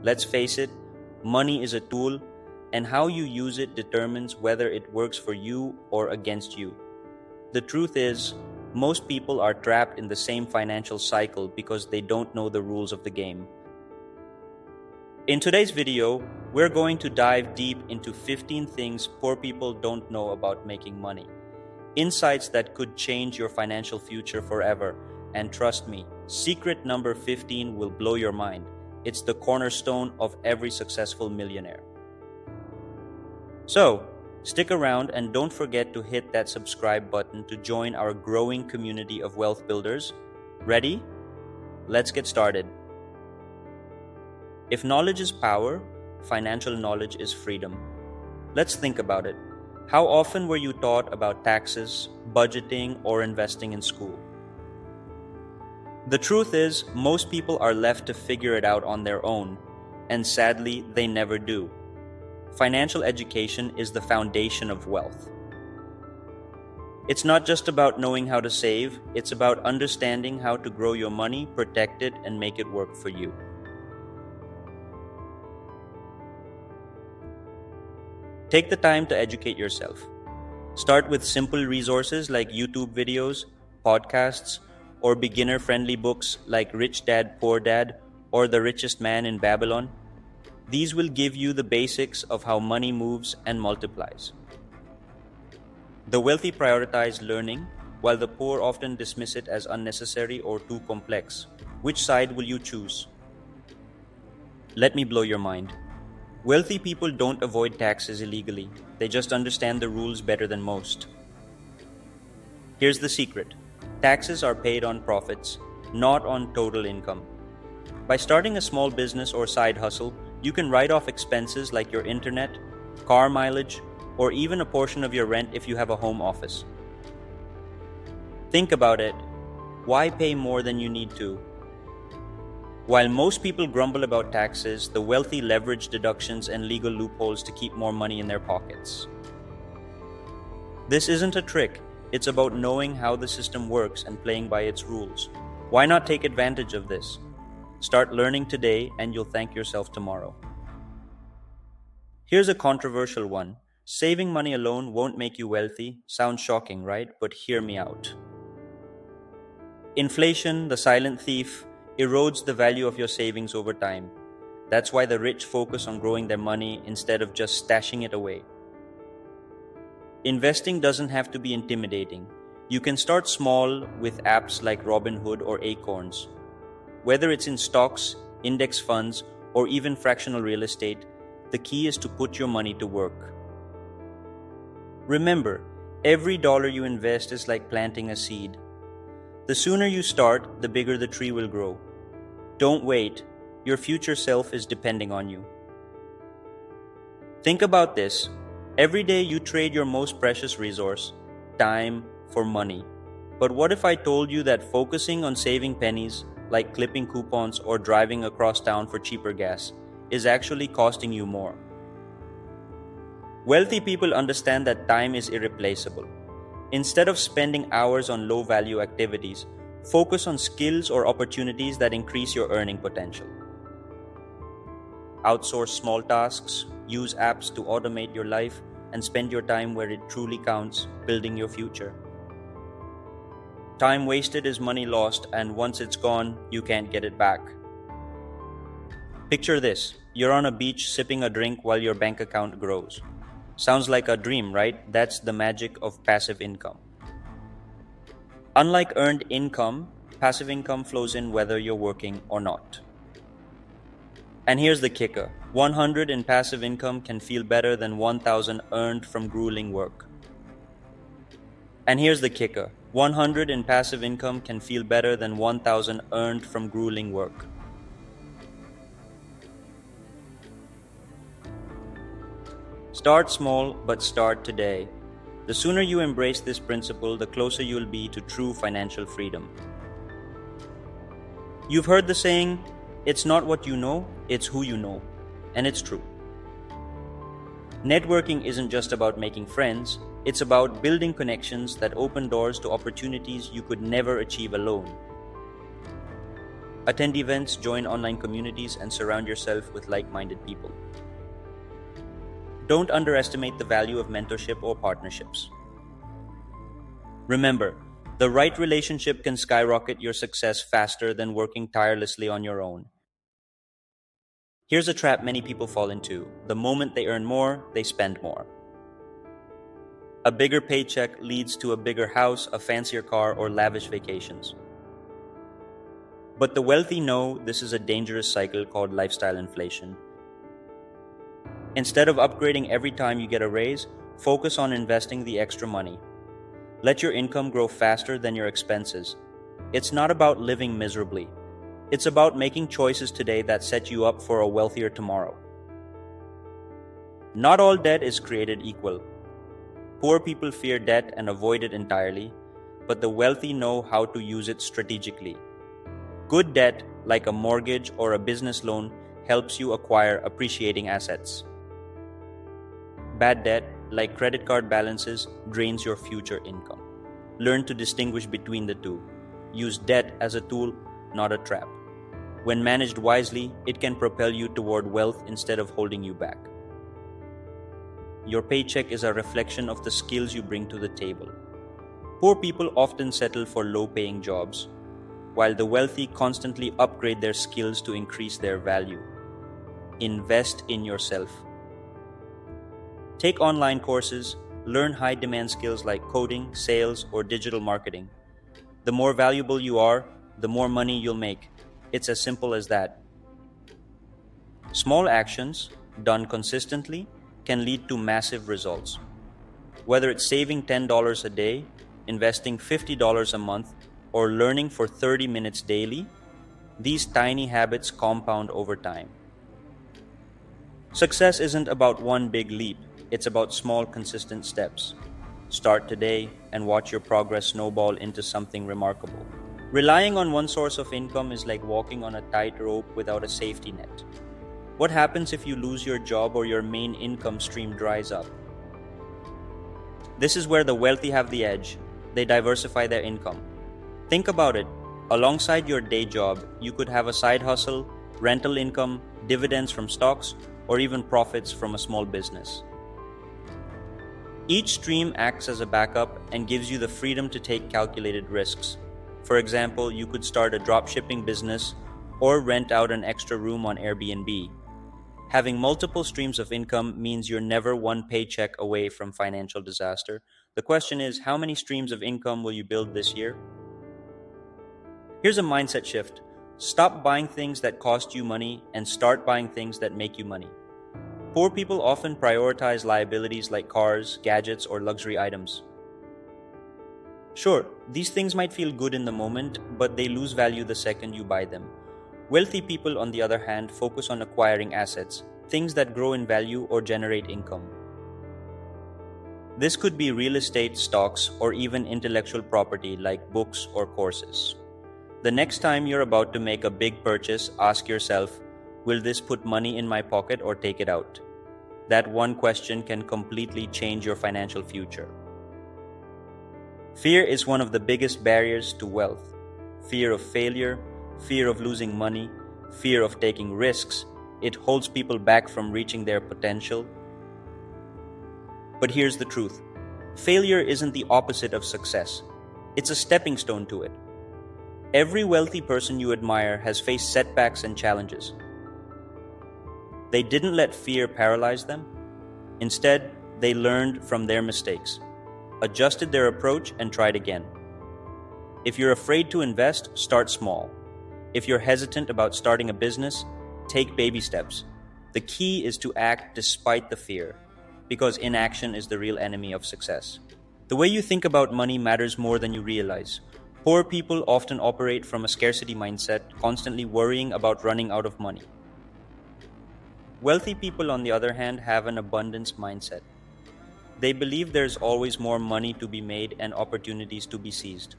Let's face it, money is a tool, and how you use it determines whether it works for you or against you. The truth is, most people are trapped in the same financial cycle because they don't know the rules of the game. In today's video, we're going to dive deep into 15 things poor people don't know about making money. Insights that could change your financial future forever. And trust me, secret number 15 will blow your mind. It's the cornerstone of every successful millionaire. So, stick around and don't forget to hit that subscribe button to join our growing community of wealth builders. Ready? Let's get started. If knowledge is power, financial knowledge is freedom. Let's think about it. How often were you taught about taxes, budgeting, or investing in school? The truth is, most people are left to figure it out on their own, and sadly, they never do. Financial education is the foundation of wealth. It's not just about knowing how to save, it's about understanding how to grow your money, protect it, and make it work for you. Take the time to educate yourself. Start with simple resources like YouTube videos, podcasts, or beginner-friendly books like Rich Dad, Poor Dad or The Richest Man in Babylon. These will give you the basics of how money moves and multiplies. The wealthy prioritize learning, while the poor often dismiss it as unnecessary or too complex. Which side will you choose? Let me blow your mind. Wealthy people don't avoid taxes illegally. They just understand the rules better than most. Here's the secret. Taxes are paid on profits, not on total income. By starting a small business or side hustle, you can write off expenses like your internet, car mileage, or even a portion of your rent if you have a home office. Think about it. Why pay more than you need to? While most people grumble about taxes, the wealthy leverage deductions and legal loopholes to keep more money in their pockets. This isn't a trick. It's about knowing how the system works and playing by its rules. Why not take advantage of this? Start learning today and you'll thank yourself tomorrow. Here's a controversial one. Saving money alone won't make you wealthy. Sounds shocking, right? But hear me out. Inflation, the silent thief, erodes the value of your savings over time. That's why the rich focus on growing their money instead of just stashing it away. Investing doesn't have to be intimidating. You can start small with apps like Robinhood or Acorns. Whether it's in stocks, index funds, or even fractional real estate, the key is to put your money to work. Remember, every dollar you invest is like planting a seed. The sooner you start, the bigger the tree will grow. Don't wait. Your future self is depending on you. Think about this. Every day you trade your most precious resource, time, for money. But what if I told you that focusing on saving pennies, like clipping coupons or driving across town for cheaper gas, is actually costing you more? Wealthy people understand that time is irreplaceable. Instead of spending hours on low-value activities, focus on skills or opportunities that increase your earning potential. Outsource small tasks, use apps to automate your life, and spend your time where it truly counts, building your future. Time wasted is money lost, and once it's gone, you can't get it back. Picture this. You're on a beach sipping a drink while your bank account grows. Sounds like a dream, right? That's the magic of passive income. Unlike earned income, passive income flows in whether you're working or not. And here's the kicker. 100 in passive income can feel better than 1,000 earned from grueling work. And here's the kicker. 100 in passive income can feel better than 1,000 earned from grueling work. Start small, but start today. The sooner you embrace this principle, the closer you'll be to true financial freedom. You've heard the saying, it's not what you know, it's who you know. And it's true. Networking isn't just about making friends, it's about building connections that open doors to opportunities you could never achieve alone. Attend events, join online communities, and surround yourself with like-minded people. Don't underestimate the value of mentorship or partnerships. Remember, the right relationship can skyrocket your success faster than working tirelessly on your own. Here's a trap many people fall into. The moment they earn more, they spend more. A bigger paycheck leads to a bigger house, a fancier car, or lavish vacations. But the wealthy know this is a dangerous cycle called lifestyle inflation. Instead of upgrading every time you get a raise, focus on investing the extra money. Let your income grow faster than your expenses. It's not about living miserably. It's about making choices today that set you up for a wealthier tomorrow. Not all debt is created equal. Poor people fear debt and avoid it entirely, but the wealthy know how to use it strategically. Good debt, like a mortgage or a business loan, helps you acquire appreciating assets. Bad debt, like credit card balances, drains your future income. Learn to distinguish between the two. Use debt as a tool, not a trap. When managed wisely, it can propel you toward wealth instead of holding you back. Your paycheck is a reflection of the skills you bring to the table. Poor people often settle for low-paying jobs, while the wealthy constantly upgrade their skills to increase their value. Invest in yourself. Take online courses, learn high-demand skills like coding, sales, or digital marketing. The more valuable you are, the more money you'll make. It's as simple as that. Small actions, done consistently, can lead to massive results. Whether it's saving $10 a day, investing $50 a month, or learning for 30 minutes daily, these tiny habits compound over time. Success isn't about one big leap, it's about small, consistent steps. Start today and watch your progress snowball into something remarkable. Relying on one source of income is like walking on a tightrope without a safety net. What happens if you lose your job or your main income stream dries up? This is where the wealthy have the edge. They diversify their income. Think about it. Alongside your day job, you could have a side hustle, rental income, dividends from stocks, or even profits from a small business. Each stream acts as a backup and gives you the freedom to take calculated risks. For example, you could start a dropshipping business or rent out an extra room on Airbnb. Having multiple streams of income means you're never one paycheck away from financial disaster. The question is, how many streams of income will you build this year? Here's a mindset shift. Stop buying things that cost you money and start buying things that make you money. Poor people often prioritize liabilities like cars, gadgets, or luxury items. Sure, these things might feel good in the moment, but they lose value the second you buy them. Wealthy people, on the other hand, focus on acquiring assets, things that grow in value or generate income. This could be real estate, stocks, or even intellectual property like books or courses. The next time you're about to make a big purchase, ask yourself, will this put money in my pocket or take it out? That one question can completely change your financial future. Fear is one of the biggest barriers to wealth. Fear of failure, fear of losing money, fear of taking risks. It holds people back from reaching their potential. But here's the truth. Failure isn't the opposite of success. It's a stepping stone to it. Every wealthy person you admire has faced setbacks and challenges. They didn't let fear paralyze them. Instead, they learned from their mistakes, adjusted their approach, and tried again. If you're afraid to invest, start small. If you're hesitant about starting a business, take baby steps. The key is to act despite the fear, because inaction is the real enemy of success. The way you think about money matters more than you realize. Poor people often operate from a scarcity mindset, constantly worrying about running out of money. Wealthy people, on the other hand, have an abundance mindset. They believe there's always more money to be made and opportunities to be seized.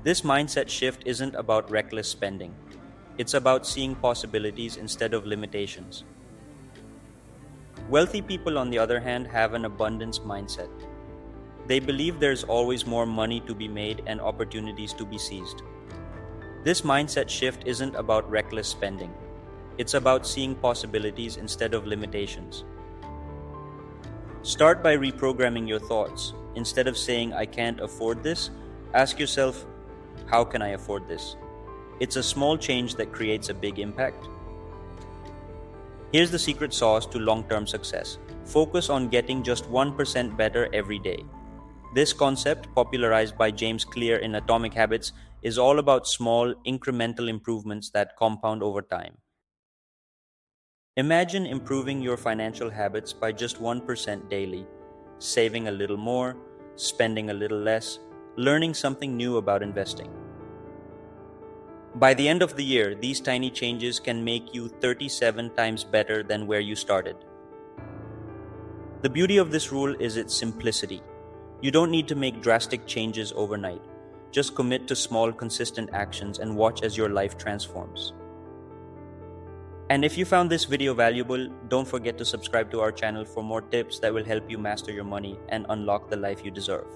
This mindset shift isn't about reckless spending. It's about seeing possibilities instead of limitations. Wealthy people, on the other hand, have an abundance mindset. They believe there's always more money to be made and opportunities to be seized. This mindset shift isn't about reckless spending. It's about seeing possibilities instead of limitations. Start by reprogramming your thoughts. Instead of saying, I can't afford this, ask yourself, how can I afford this? It's a small change that creates a big impact. Here's the secret sauce to long-term success. Focus on getting just 1% better every day. This concept, popularized by James Clear in Atomic Habits, is all about small, incremental improvements that compound over time. Imagine improving your financial habits by just 1% daily, saving a little more, spending a little less, learning something new about investing. By the end of the year, these tiny changes can make you 37 times better than where you started. The beauty of this rule is its simplicity. You don't need to make drastic changes overnight. Just commit to small, consistent actions and watch as your life transforms. And if you found this video valuable, don't forget to subscribe to our channel for more tips that will help you master your money and unlock the life you deserve.